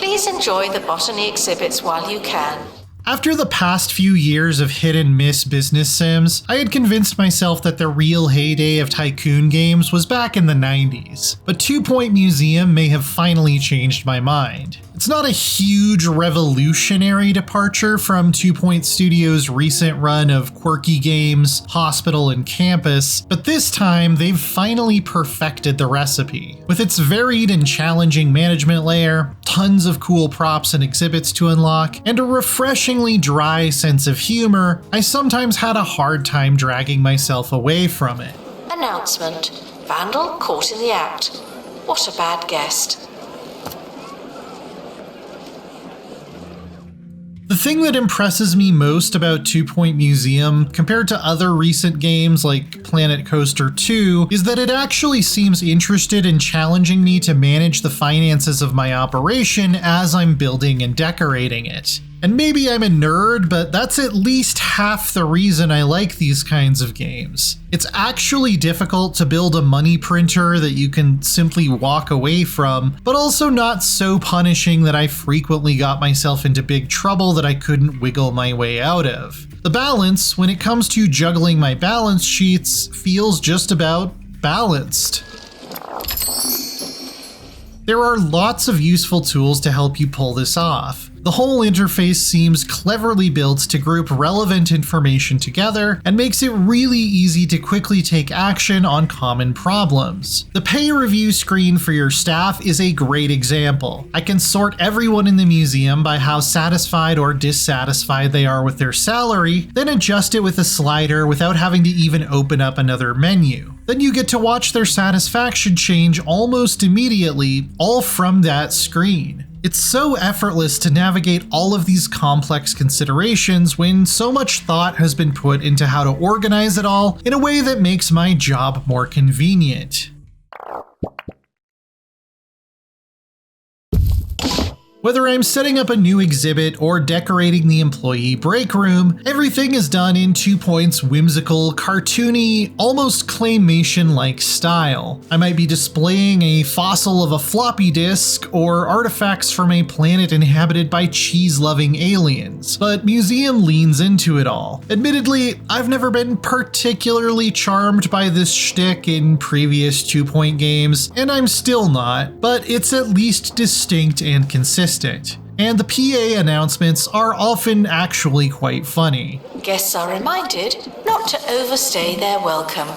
Please enjoy the botany exhibits while you can. After the past few years of hit-and-miss business sims, I had convinced myself that the real heyday of tycoon games was back in the 90s, but 2 Point Museum may have finally changed my mind. It's not a huge revolutionary departure from 2 Point Studios' recent run of quirky games, Hospital and Campus, but this time they've finally perfected the recipe. With its varied and challenging management layer, tons of cool props and exhibits to unlock, and a refreshingly dry sense of humor, I sometimes had a hard time dragging myself away from it. Announcement. Vandal caught in the act. What a bad guest. The thing that impresses me most about 2 Point Museum, compared to other recent games like Planet Coaster 2, is that it actually seems interested in challenging me to manage the finances of my operation as I'm building and decorating it. And maybe I'm a nerd, but that's at least half the reason I like these kinds of games. It's actually difficult to build a money printer that you can simply walk away from, but also not so punishing that I frequently got myself into big trouble that I couldn't wiggle my way out of. The balance, when it comes to juggling my balance sheets, feels just about balanced. There are lots of useful tools to help you pull this off. The whole interface seems cleverly built to group relevant information together and makes it really easy to quickly take action on common problems. The pay review screen for your staff is a great example. I can sort everyone in the museum by how satisfied or dissatisfied they are with their salary, then adjust it with a slider without having to even open up another menu. Then you get to watch their satisfaction change almost immediately, all from that screen. It's so effortless to navigate all of these complex considerations when so much thought has been put into how to organize it all in a way that makes my job more convenient. Whether I'm setting up a new exhibit or decorating the employee break room, everything is done in 2 Point's whimsical, cartoony, almost claymation-like style. I might be displaying a fossil of a floppy disk or artifacts from a planet inhabited by cheese-loving aliens, but Museum leans into it all. Admittedly, I've never been particularly charmed by this shtick in previous 2 Point games, and I'm still not, but it's at least distinct and consistent. And the PA announcements are often actually quite funny. Guests are reminded not to overstay their welcome.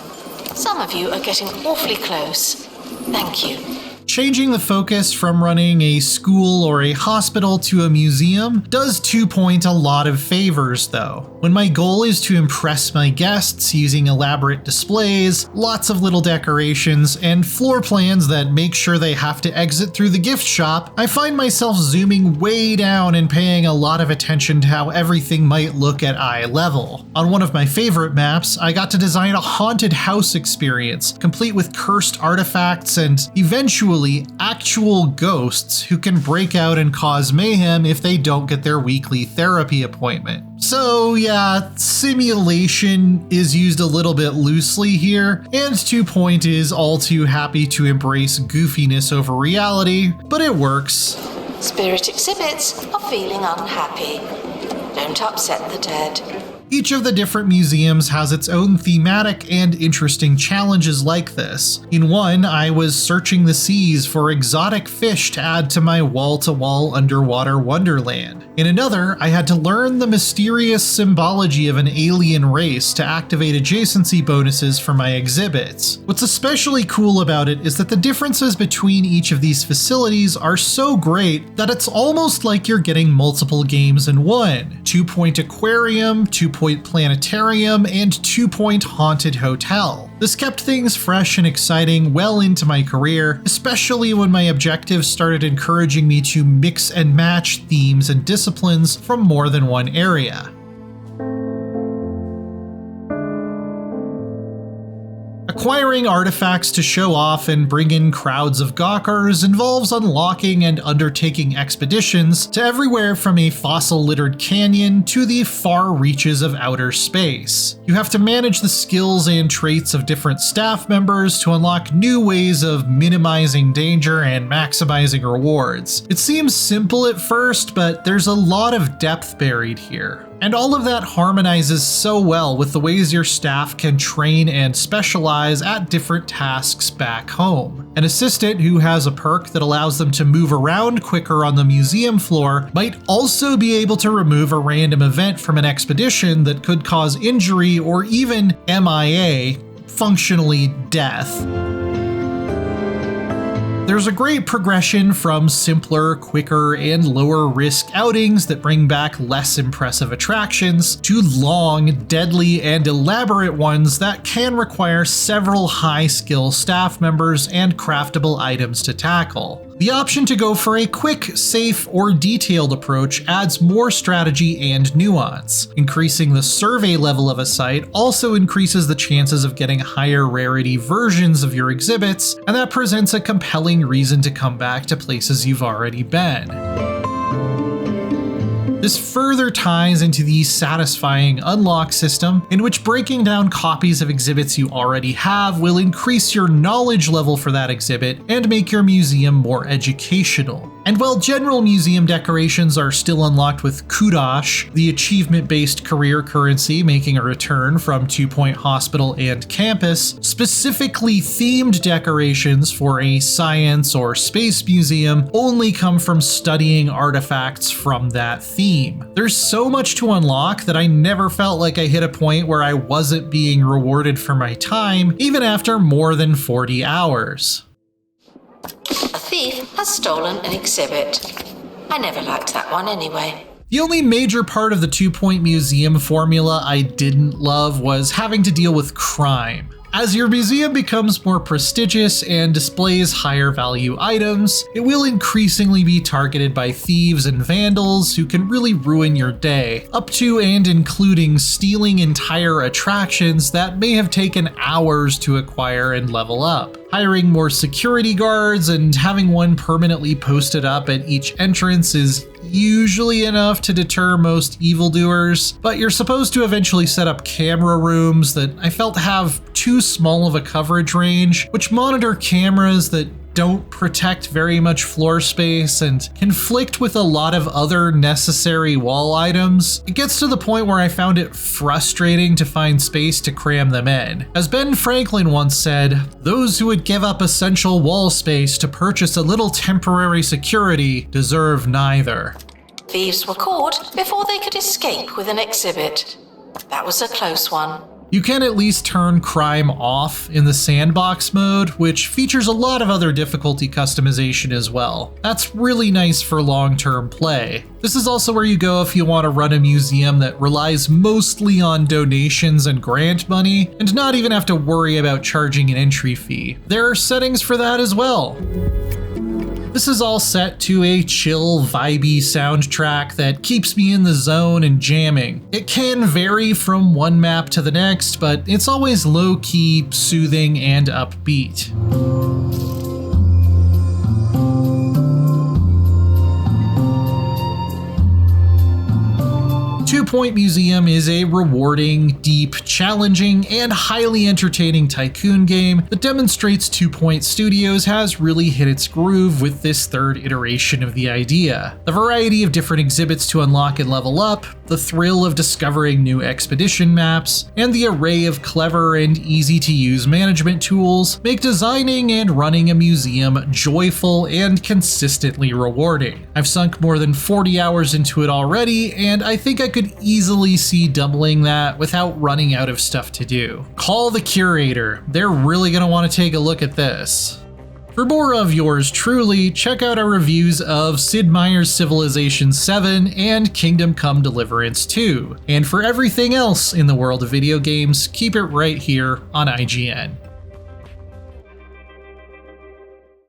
Some of you are getting awfully close. Thank you. Changing the focus from running a school or a hospital to a museum does 2 Point a lot of favors though. When my goal is to impress my guests using elaborate displays, lots of little decorations, and floor plans that make sure they have to exit through the gift shop, I find myself zooming way down and paying a lot of attention to how everything might look at eye level. On one of my favorite maps, I got to design a haunted house experience, complete with cursed artifacts and eventually actual ghosts who can break out and cause mayhem if they don't get their weekly therapy appointment. So yeah, simulation is used a little bit loosely here, and 2 Point is all too happy to embrace goofiness over reality, but it works. Spirit exhibits are feeling unhappy. Don't upset the dead. Each of the different museums has its own thematic and interesting challenges like this. In one, I was searching the seas for exotic fish to add to my wall-to-wall underwater wonderland. In another, I had to learn the mysterious symbology of an alien race to activate adjacency bonuses for my exhibits. What's especially cool about it is that the differences between each of these facilities are so great that it's almost like you're getting multiple games in one. 2 Point Aquarium, 2 Point Planetarium, and 2 Point Haunted Hotel. This kept things fresh and exciting well into my career, especially when my objectives started encouraging me to mix and match themes and disciplines from more than one area. A Acquiring artifacts to show off and bring in crowds of gawkers involves unlocking and undertaking expeditions to everywhere from a fossil-littered canyon to the far reaches of outer space. You have to manage the skills and traits of different staff members to unlock new ways of minimizing danger and maximizing rewards. It seems simple at first, but there's a lot of depth buried here. And all of that harmonizes so well with the ways your staff can train and specialize at different tasks back home. An assistant who has a perk that allows them to move around quicker on the museum floor might also be able to remove a random event from an expedition that could cause injury or even MIA, functionally death. There's a great progression from simpler, quicker, and lower risk outings that bring back less impressive attractions to long, deadly, and elaborate ones that can require several high-skill staff members and craftable items to tackle. The option to go for a quick, safe, or detailed approach adds more strategy and nuance. Increasing the survey level of a site also increases the chances of getting higher rarity versions of your exhibits, and that presents a compelling reason to come back to places you've already been. This further ties into the satisfying unlock system, in which breaking down copies of exhibits you already have will increase your knowledge level for that exhibit and make your museum more educational. And while general museum decorations are still unlocked with Kudosh, the achievement-based career currency making a return from 2 Point Hospital and Campus, specifically themed decorations for a science or space museum only come from studying artifacts from that theme. There's so much to unlock that I never felt like I hit a point where I wasn't being rewarded for my time, even after more than 40 hours. A thief has stolen an exhibit. I never liked that one anyway. The only major part of the 2 Point Museum formula I didn't love was having to deal with crime. As your museum becomes more prestigious and displays higher value items, it will increasingly be targeted by thieves and vandals who can really ruin your day, up to and including stealing entire attractions that may have taken hours to acquire and level up. Hiring more security guards and having one permanently posted up at each entrance is usually enough to deter most evildoers, but you're supposed to eventually set up camera rooms that I felt have too small of a coverage range, which monitor cameras that don't protect very much floor space and conflict with a lot of other necessary wall items. It gets to the point where I found it frustrating to find space to cram them in. As Ben Franklin once said, "Those who would give up essential wall space to purchase a little temporary security deserve neither." Thieves were caught before they could escape with an exhibit. That was a close one. You can at least turn crime off in the sandbox mode, which features a lot of other difficulty customization as well. That's really nice for long-term play. This is also where you go if you want to run a museum that relies mostly on donations and grant money, and not even have to worry about charging an entry fee. There are settings for that as well. This is all set to a chill, vibey soundtrack that keeps me in the zone and jamming. It can vary from one map to the next, but it's always low-key, soothing, and upbeat. 2 Point Museum is a rewarding, deep, challenging, and highly entertaining tycoon game that demonstrates 2 Point Studios has really hit its groove with this third iteration of the idea. The variety of different exhibits to unlock and level up, the thrill of discovering new expedition maps, and the array of clever and easy-to-use management tools make designing and running a museum joyful and consistently rewarding. I've sunk more than 40 hours into it already, and I think I could easily see doubling that without running out of stuff to do. Call the curator. They're really going to want to take a look at this. For more of yours truly, check out our reviews of Sid Meier's Civilization 7 and Kingdom Come Deliverance 2. And for everything else in the world of video games, keep it right here on IGN.